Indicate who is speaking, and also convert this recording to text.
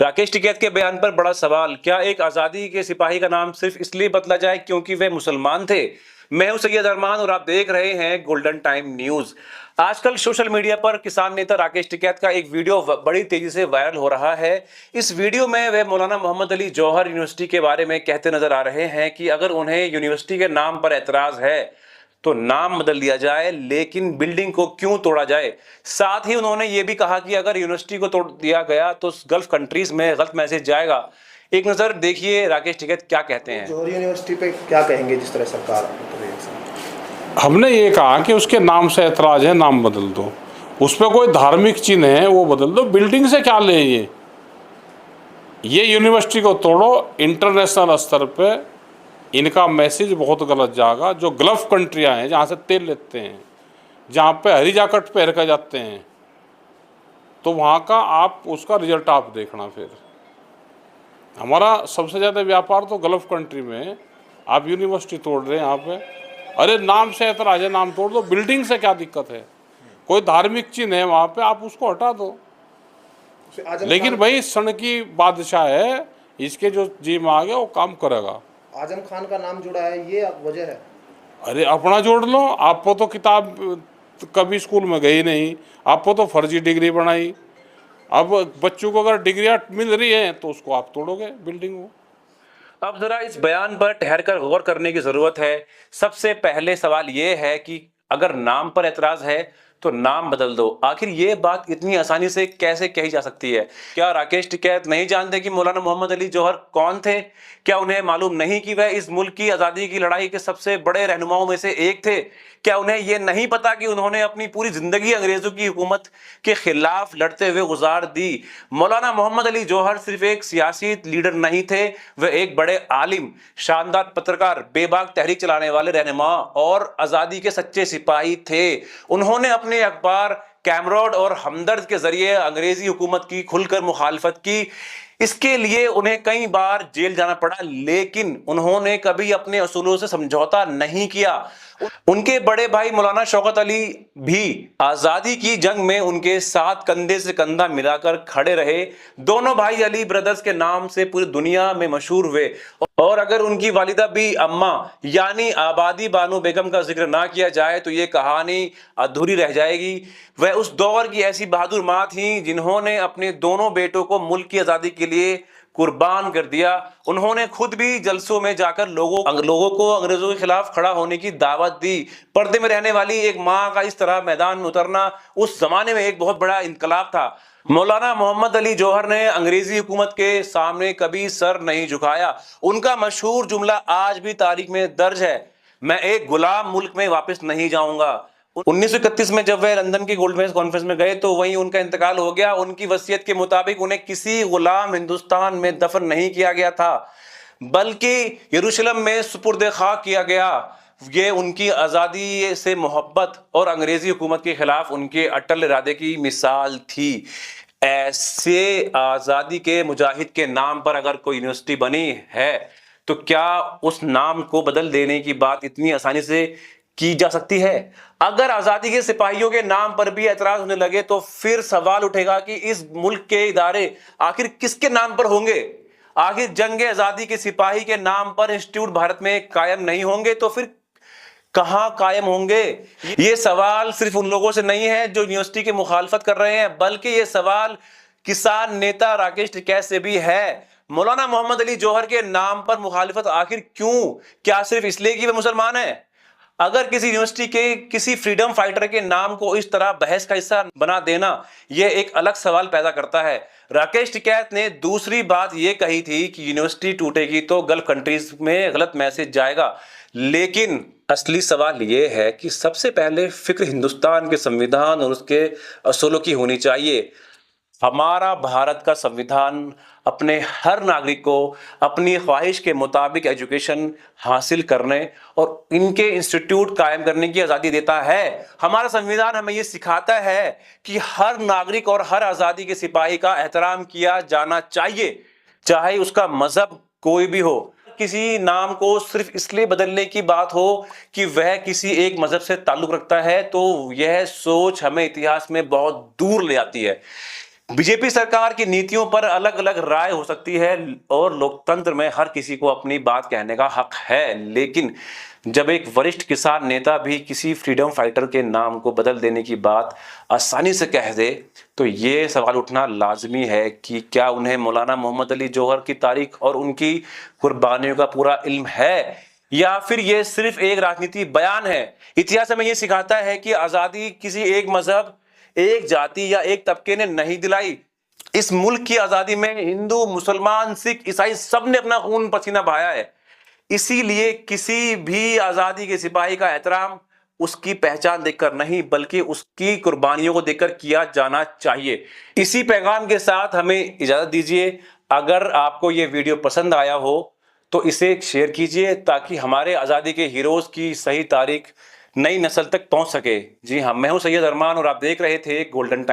Speaker 1: राकेश टिकैत के बयान पर बड़ा सवाल, क्या एक आजादी के सिपाही का नाम सिर्फ इसलिए बदला जाए क्योंकि वे मुसलमान थे? मैं हूं सैयद अरमान और आप देख रहे हैं गोल्डन टाइम न्यूज। आजकल सोशल मीडिया पर किसान नेता राकेश टिकैत का एक वीडियो बड़ी तेजी से वायरल हो रहा है। इस वीडियो में वे मौलाना मोहम्मद अली जौहर यूनिवर्सिटी के बारे में कहते नजर आ रहे हैं कि अगर उन्हें यूनिवर्सिटी के नाम पर एतराज है तो नाम बदल दिया जाए, लेकिन बिल्डिंग को क्यों तोड़ा जाए। साथ ही उन्होंने ये भी कहा कि अगर यूनिवर्सिटी को तोड़ दिया गया तो गल्फ कंट्रीज में गलत मैसेज जाएगा। एक नजर देखिए राकेश टिकैत क्या कहते हैं।
Speaker 2: जौहर यूनिवर्सिटी पे क्या कहेंगे जिस तरह सरकार।
Speaker 3: हमने ये कहा कि उसके नाम से ऐतराज है, नाम बदल दो। उस पर कोई धार्मिक चिन्ह है वो बदल दो, बिल्डिंग से क्या ले। ये यूनिवर्सिटी को तोड़ो, इंटरनेशनल स्तर पे इनका मैसेज बहुत गलत जाएगा। जो गल्फ कंट्रियां हैं जहाँ से तेल लेते हैं, जहाँ पे हरी जैकेट पहन कर जाते हैं, तो वहाँ का आप उसका रिजल्ट आप देखना। फिर हमारा सबसे ज़्यादा व्यापार तो गल्फ कंट्री में है। आप यूनिवर्सिटी तोड़ रहे हैं यहाँ पे। अरे नाम से ऐतराज है, नाम तोड़ दो, बिल्डिंग से क्या दिक्कत है। कोई धार्मिक चिन्ह है वहाँ पे, आप उसको हटा दो। लेकिन भाई सन की बादशाह है, इसके जो जी में आ गया वो काम करेगा।
Speaker 2: आजम खान का नाम जुड़ा है, ये वजह है।
Speaker 3: अरे अपना जोड़ लो। आपको तो किताब कभी स्कूल में गई नहीं, आपको तो फर्जी डिग्री बनाई। अब बच्चों को अगर डिग्रियां मिल रही है तो उसको आप तोड़ोगे बिल्डिंग को।
Speaker 1: अब जरा इस बयान पर ठहरकर गौर करने की जरूरत है। सबसे पहले सवाल यह है कि अगर नाम पर एतराज है तो नाम बदल दो। आखिर ये बात इतनी आसानी से कैसे कही जा सकती है? क्या राकेश टिकैत नहीं जानते कि मौलाना मोहम्मद अली जौहर कौन थे? क्या उन्हें मालूम नहीं कि वह इस मुल्क की आजादी की लड़ाई के सबसे बड़े रहनुमाओं में से एक थे? क्या उन्हें यह नहीं पता कि उन्होंने अपनी पूरी जिंदगी अंग्रेजों की हुकूमत के खिलाफ लड़ते हुए गुजार दी? मौलाना मोहम्मद अली जौहर सिर्फ एक सियासी लीडर नहीं थे, वह एक बड़े आलिम, शानदार पत्रकार, बेबाक तहरीक चलाने वाले रहनुमा और आजादी के सच्चे सिपाही थे। उन्होंने अपने अखबार कैमरोड और हमदर्द के जरिए अंग्रेजी हुकूमत की खुलकर मुखालफत की। इसके लिए उन्हें कई बार जेल जाना पड़ा, लेकिन उन्होंने कभी अपने असूलों से समझौता नहीं किया। उनके बड़े भाई मौलाना शौकत अली भी आजादी की जंग में उनके साथ कंधे से कंधा मिलाकर खड़े रहे। दोनों भाई अली ब्रदर्स के नाम से पूरी दुनिया में मशहूर हुए। और अगर उनकी वालिदा भी अम्मा यानी आबादी बानो बेगम का जिक्र ना किया जाए तो ये कहानी अधूरी रह जाएगी। वह उस दौर की ऐसी बहादुर मां थी जिन्होंने अपने दोनों बेटों को मुल्क की आजादी के लिए कुर्बान कर दिया। उन्होंने खुद भी जलसों में जाकर लोगों को अंग्रेजों के खिलाफ खड़ा होने की दावत दी। पर्दे में रहने वाली एक मां का इस तरह मैदान में उतरना उस जमाने में एक बहुत बड़ा इनकलाब था। मौलाना मोहम्मद अली जौहर ने अंग्रेजी हुकूमत के सामने कभी सर नहीं झुकाया। उनका मशहूर जुमला आज भी तारीख में दर्ज है, मैं एक गुलाम मुल्क में वापस नहीं जाऊंगा। 1931 में जब वह लंदन की गोल्डमेज कॉन्फ्रेंस में गए तो वहीं उनका इंतकाल हो गया। उनकी वसीयत के मुताबिक उन्हें किसी गुलाम हिंदुस्तान में दफन नहीं किया गया था, बल्कि यरूशलेम में सुपुर्द खाक किया गया। ये उनकी आज़ादी से मोहब्बत और अंग्रेजी हुकूमत के खिलाफ उनके अटल इरादे की मिसाल थी। ऐसे आज़ादी के मुजाहिद के नाम पर अगर कोई यूनिवर्सिटी बनी है तो क्या उस नाम को बदल देने की बात इतनी आसानी से की जा सकती है? अगर आजादी के सिपाहियों के नाम पर भी ऐतराज होने लगे तो फिर सवाल उठेगा कि इस मुल्क के इदारे आखिर किसके नाम पर होंगे? आखिर जंग आजादी के सिपाही के नाम पर इंस्टीट्यूट भारत में कायम नहीं होंगे तो फिर कहां कायम होंगे? ये सवाल सिर्फ उन लोगों से नहीं है जो यूनिवर्सिटी की मुखालफत कर रहे हैं, बल्कि ये सवाल किसान नेता राकेश टिकैत से भी है। मौलाना मोहम्मद अली जौहर के नाम पर मुखालिफत आखिर क्यों? क्या सिर्फ इसलिए कि वे मुसलमान हैं? अगर किसी यूनिवर्सिटी के किसी फ्रीडम फाइटर के नाम को इस तरह बहस का हिस्सा बना देना, यह एक अलग सवाल पैदा करता है। राकेश टिकैत ने दूसरी बात यह कही थी कि यूनिवर्सिटी टूटेगी तो गल्फ कंट्रीज में गलत मैसेज जाएगा, लेकिन असली सवाल यह है कि सबसे पहले फिक्र हिंदुस्तान के संविधान और उसके असूलों की होनी चाहिए। हमारा भारत का संविधान अपने हर नागरिक को अपनी ख्वाहिश के मुताबिक एजुकेशन हासिल करने और इनके इंस्टीट्यूट कायम करने की आज़ादी देता है। हमारा संविधान हमें यह सिखाता है कि हर नागरिक और हर आज़ादी के सिपाही का एहतराम किया जाना चाहिए, चाहे उसका मजहब कोई भी हो। किसी नाम को सिर्फ इसलिए बदलने की बात हो कि वह किसी एक मजहब से ताल्लुक रखता है तो यह सोच हमें इतिहास में बहुत दूर ले आती है। बीजेपी सरकार की नीतियों पर अलग अलग राय हो सकती है और लोकतंत्र में हर किसी को अपनी बात कहने का हक है, लेकिन जब एक वरिष्ठ किसान नेता भी किसी फ्रीडम फाइटर के नाम को बदल देने की बात आसानी से कह दे तो ये सवाल उठना लाजमी है कि क्या उन्हें मौलाना मोहम्मद अली जौहर की तारीख और उनकी कुर्बानियों का पूरा इल्म है या फिर ये सिर्फ एक राजनीति बयान है। इतिहास हमें ये सिखाता है कि आजादी किसी एक मजहब, एक जाति या एक तबके ने नहीं दिलाई। इस मुल्क की आजादी में हिंदू, मुसलमान, सिख, ईसाई सब ने अपना खून पसीना बहाया है। इसीलिए किसी भी आजादी के सिपाही का एहतराम उसकी पहचान देखकर नहीं बल्कि उसकी कुर्बानियों को देखकर किया जाना चाहिए। इसी पैगाम के साथ हमें इजाजत दीजिए। अगर आपको ये वीडियो पसंद आया हो तो इसे शेयर कीजिए ताकि हमारे आजादी के हीरोज की सही तारीख नई नस्ल तक पहुंच सके। जी हाँ, मैं हूं सैयद अरमान और आप देख रहे थे गोल्डन टाइम।